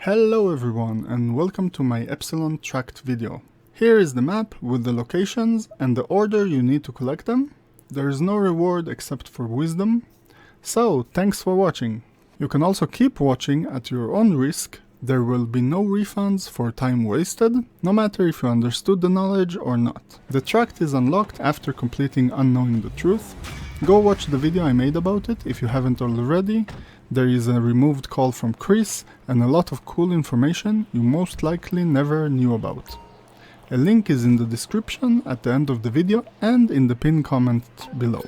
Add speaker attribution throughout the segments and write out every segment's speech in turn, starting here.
Speaker 1: Hello everyone and welcome to my Epsilon Tract video. Here is the map with the locations and the order you need to collect them. There is no reward except for wisdom. So thanks for watching. You can also keep watching at your own risk. There will be no refunds for time wasted, no matter if you understood the knowledge or not. The tract is unlocked after completing Unknowing the Truth. Go watch the video I made about it if you haven't already. There is a removed call from Chris and a lot of cool information you most likely never knew about. A link is in the description at the end of the video and in the pinned comment below.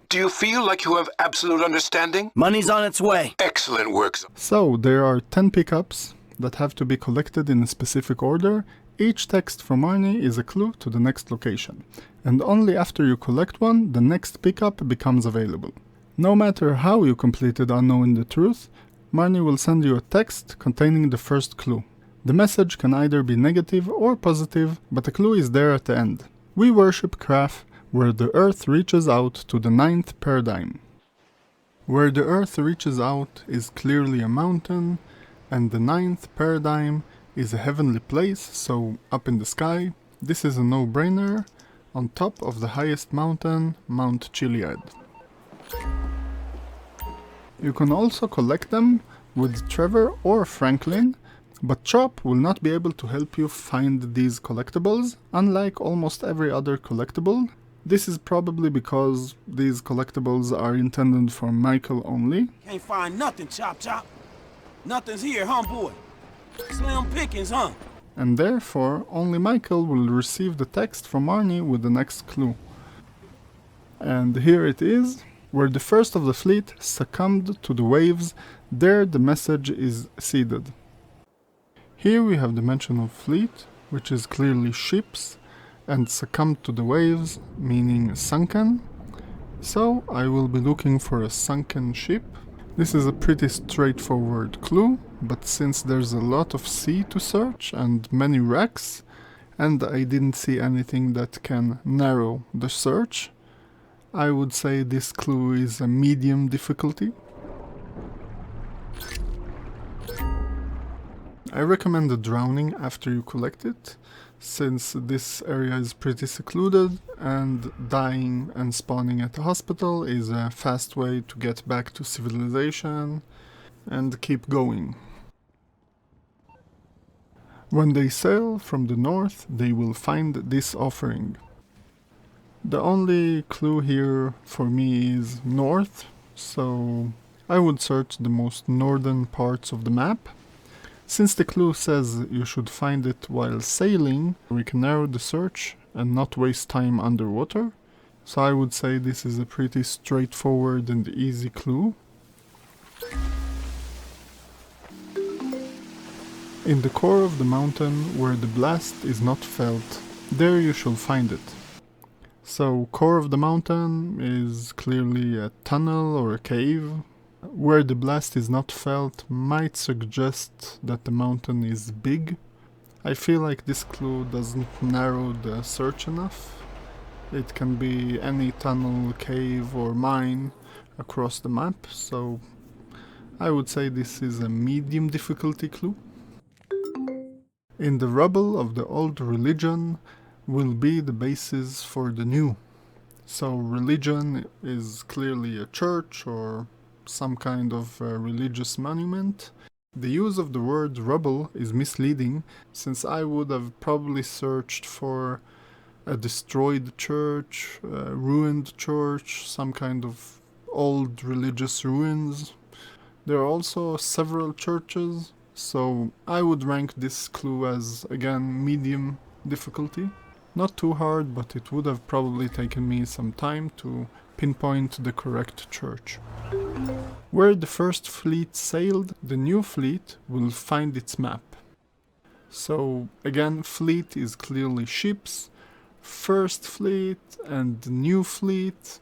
Speaker 2: Do you feel like you have absolute understanding?
Speaker 3: Money's on its way.
Speaker 2: Excellent work.
Speaker 1: So there are 10 pickups that have to be collected in a specific order. Each text from Arnie is a clue to the next location, and only after you collect one, the next pickup becomes available. No matter how you completed Unknowing the Truth, Marnie will send you a text containing the first clue. The message can either be negative or positive, but the clue is there at the end. We worship Kraf, where the earth reaches out to the 9th paradigm. Where the earth reaches out is clearly a mountain, and the 9th paradigm is a heavenly place, so up in the sky. This is a no-brainer, on top of the highest mountain, Mount Chiliad. You can also collect them with Trevor or Franklin, but Chop will not be able to help you find these collectibles, unlike almost every other collectible. This is probably because these collectibles are intended for Michael only.
Speaker 3: Can't find nothing, Chop. Nothing's here, huh, boy? Slim pickings, huh?
Speaker 1: And therefore, only Michael will receive the text from Arnie with the next clue. And here it is. Where the first of the fleet succumbed to the waves, there the message is seeded. Here we have the mention of fleet, which is clearly ships, and succumbed to the waves, meaning sunken. So I will be looking for a sunken ship. This is a pretty straightforward clue, but since there's a lot of sea to search and many wrecks, and I didn't see anything that can narrow the search, I would say this clue is a medium difficulty. I recommend the drowning after you collect it, since this area is pretty secluded and dying and spawning at the hospital is a fast way to get back to civilization and keep going. When they sail from the north, they will find this offering. The only clue here for me is north, so I would search the most northern parts of the map. Since the clue says you should find it while sailing, we can narrow the search and not waste time underwater. So I would say this is a pretty straightforward and easy clue. In the core of the mountain where the blast is not felt, there you shall find it. So, core of the mountain is clearly a tunnel or a cave. Where the blast is not felt might suggest that the mountain is big. I feel like this clue doesn't narrow the search enough. It can be any tunnel, cave or mine across the map, so I would say this is a medium difficulty clue. In the rubble of the old religion will be the basis for the new. So religion is clearly a church or some kind of religious monument. The use of the word rubble is misleading, since I would have probably searched for a destroyed church, a ruined church, some kind of old religious ruins. There are also several churches, so I would rank this clue as, again, medium difficulty. Not too hard, but it would have probably taken me some time to pinpoint the correct church. Where the first fleet sailed, the new fleet will find its map. So again, fleet is clearly ships. First fleet and new fleet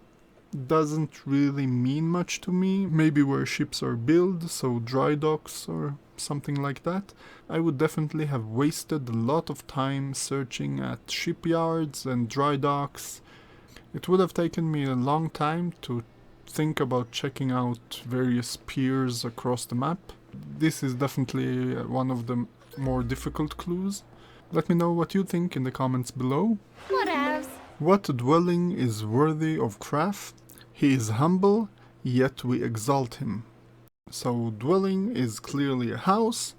Speaker 1: doesn't really mean much to me. Maybe where ships are built, so dry docks or something like that. I would definitely have wasted a lot of time searching at shipyards and dry docks. It would have taken me a long time to think about checking out various piers across the map. This is definitely one of the more difficult clues. Let me know what you think in the comments below.
Speaker 4: Whatevs.
Speaker 1: What dwelling is worthy of craft? He is humble, yet we exalt him. So dwelling is clearly a house.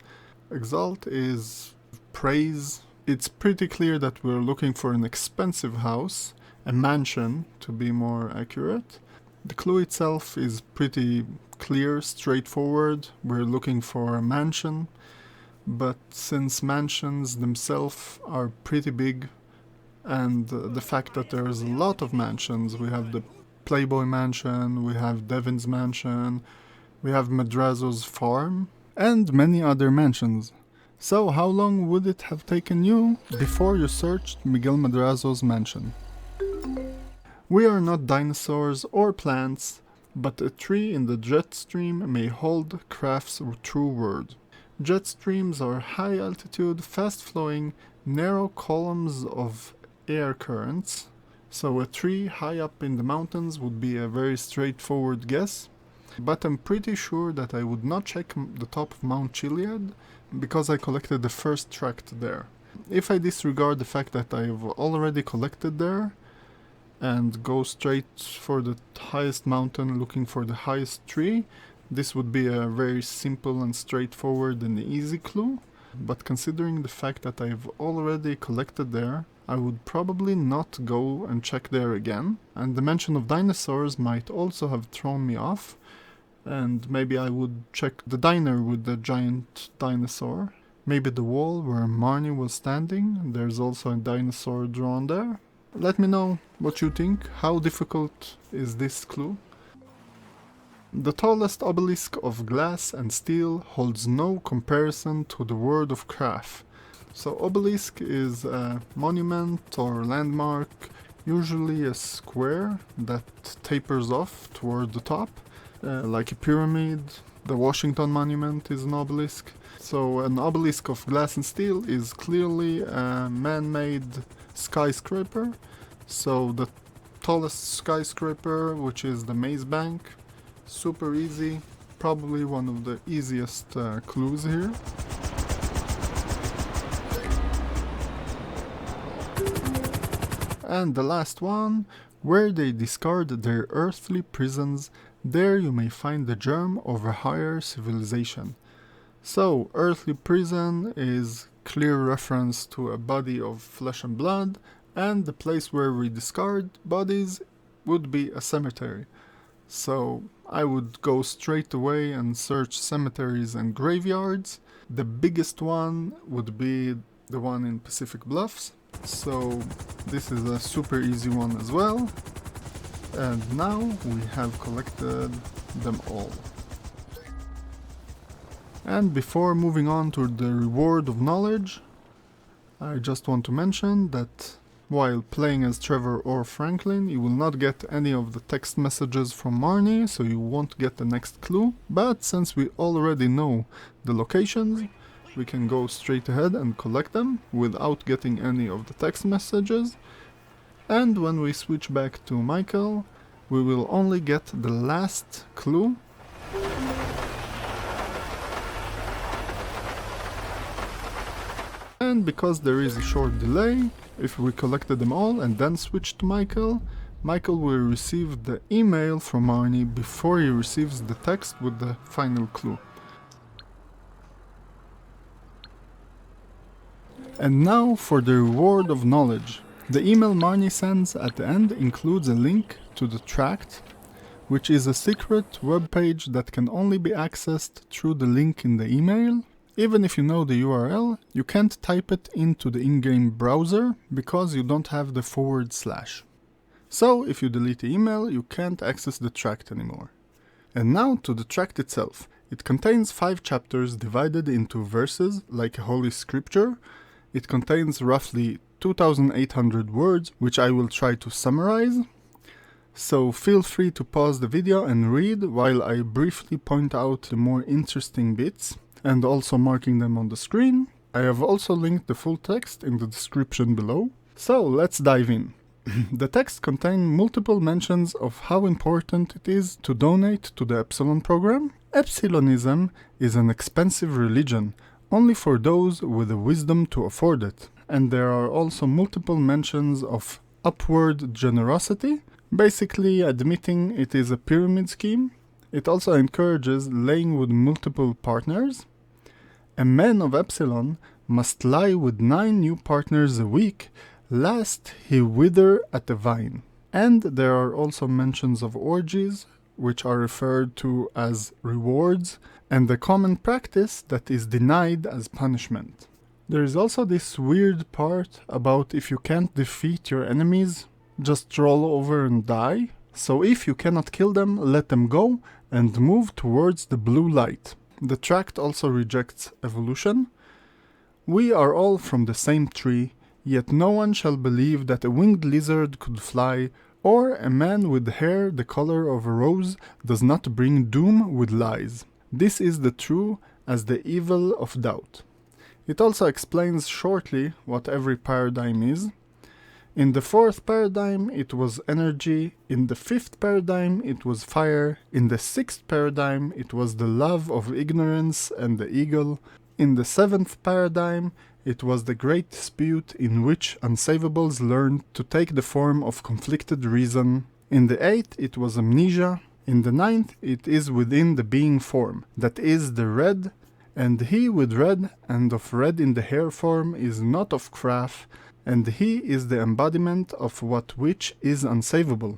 Speaker 1: Exalt is praise. It's pretty clear that we're looking for an expensive house, a mansion to be more accurate. The clue itself is pretty clear, straightforward. We're looking for a mansion, but since mansions themselves are pretty big, and the fact that there's a lot of mansions, we have the Playboy Mansion, we have Devin's Mansion, we have Madrazo's farm, and many other mansions. So how long would it have taken you before you searched Miguel Madrazo's mansion? We are not dinosaurs or plants, but a tree in the jet stream may hold craft's true word. Jet streams are high altitude, fast flowing, narrow columns of air currents, so a tree high up in the mountains would be a very straightforward guess. But I'm pretty sure that I would not check the top of Mount Chiliad because I collected the first tract there. If I disregard the fact that I've already collected there and go straight for the highest mountain looking for the highest tree, this would be a very simple and straightforward and easy clue. But considering the fact that I've already collected there, I would probably not go and check there again, and the mention of dinosaurs might also have thrown me off, and maybe I would check the diner with the giant dinosaur. Maybe the wall where Marnie was standing, there's also a dinosaur drawn there. Let me know what you think. How difficult is this clue? The tallest obelisk of glass and steel holds no comparison to the word of craft. So obelisk is a monument or landmark, usually a square that tapers off toward the top, like a pyramid. The Washington Monument is an obelisk. So an obelisk of glass and steel is clearly a man-made skyscraper. So the tallest skyscraper, which is the Maze Bank, super easy, probably one of the easiest clues here. And the last one, where they discard their earthly prisons, there you may find the germ of a higher civilization. So, earthly prison is clear reference to a body of flesh and blood, and the place where we discard bodies would be a cemetery. So, I would go straight away and search cemeteries and graveyards. The biggest one would be the one in Pacific Bluffs. So this is a super easy one as well. And now we have collected them all. And before moving on to the reward of knowledge, I just want to mention that while playing as Trevor or Franklin, you will not get any of the text messages from Marnie, so you won't get the next clue. But since we already know the locations, we can go straight ahead and collect them without getting any of the text messages. And when we switch back to Michael, we will only get the last clue. And because there is a short delay, if we collected them all and then switch to Michael, Michael will receive the email from Marnie before he receives the text with the final clue. And now for the reward of knowledge. The email Marnie sends at the end includes a link to the tract, which is a secret web page that can only be accessed through the link in the email. Even if you know the URL, you can't type it into the in-game browser because you don't have the /. So if you delete the email, you can't access the tract anymore. And now to the tract itself. It contains 5 chapters divided into verses like a holy scripture. It contains roughly 2,800 words, which I will try to summarize. So feel free to pause the video and read while I briefly point out the more interesting bits, and also marking them on the screen. I have also linked the full text in the description below. So let's dive in. The text contains multiple mentions of how important it is to donate to the Epsilon program. Epsilonism is an expensive religion, only for those with the wisdom to afford it. And there are also multiple mentions of upward generosity, basically admitting it is a pyramid scheme. It also encourages laying with multiple partners. A man of Epsilon must lie with 9 new partners a week, lest he wither at the vine. And there are also mentions of orgies, which are referred to as rewards, and the common practice that is denied as punishment. There is also this weird part about if you can't defeat your enemies, just roll over and die. So if you cannot kill them, let them go and move towards the blue light. The tract also rejects evolution. We are all from the same tree, yet no one shall believe that a winged lizard could fly, or a man with hair the color of a rose does not bring doom with lies. This is the true as the evil of doubt. It also explains shortly what every paradigm is. In the 4th paradigm it was energy, in the 5th paradigm it was fire, in the 6th paradigm it was the love of ignorance and the eagle, in the 7th paradigm it was the great dispute in which unsavables learned to take the form of conflicted reason, in the 8th it was amnesia, in the 9th it is within the being form, that is the red, and he with red and of red in the hair form is not of craft, and he is the embodiment of what which is unsavable.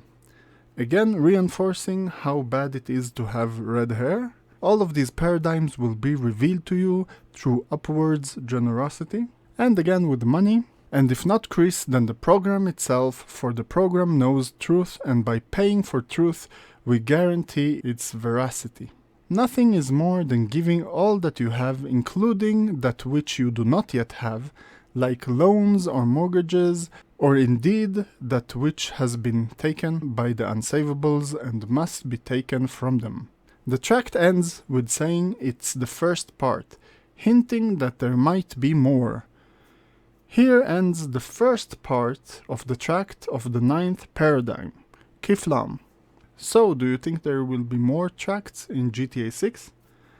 Speaker 1: Again reinforcing how bad it is to have red hair. All of these paradigms will be revealed to you through upwards generosity, and again with money, and if not Chris, then the program itself, for the program knows truth, and by paying for truth, we guarantee its veracity. Nothing is more than giving all that you have, including that which you do not yet have, like loans or mortgages, or indeed that which has been taken by the unsavables and must be taken from them. The tract ends with saying it's the first part, hinting that there might be more. Here ends the first part of the tract of the 9th paradigm, Kiflam. So, do you think there will be more tracts in GTA 6?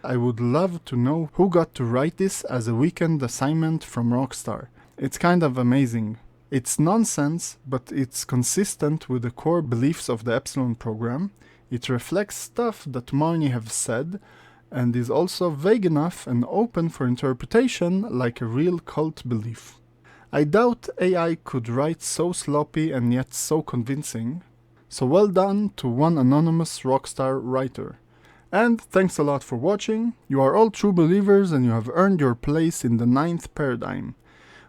Speaker 1: I would love to know who got to write this as a weekend assignment from Rockstar. It's kind of amazing. It's nonsense, but it's consistent with the core beliefs of the Epsilon program. It reflects stuff that Marnie have said, and is also vague enough and open for interpretation like a real cult belief. I doubt AI could write so sloppy and yet so convincing, so well done to one anonymous Rockstar writer. And thanks a lot for watching. You are all true believers and you have earned your place in the 9th paradigm.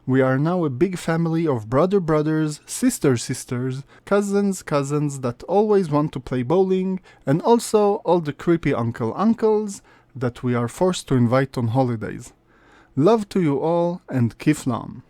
Speaker 1: We are now a big family of brothers, sisters, cousins that always want to play bowling, and also all the creepy uncles that we are forced to invite on holidays. Love to you all, and Kiflam.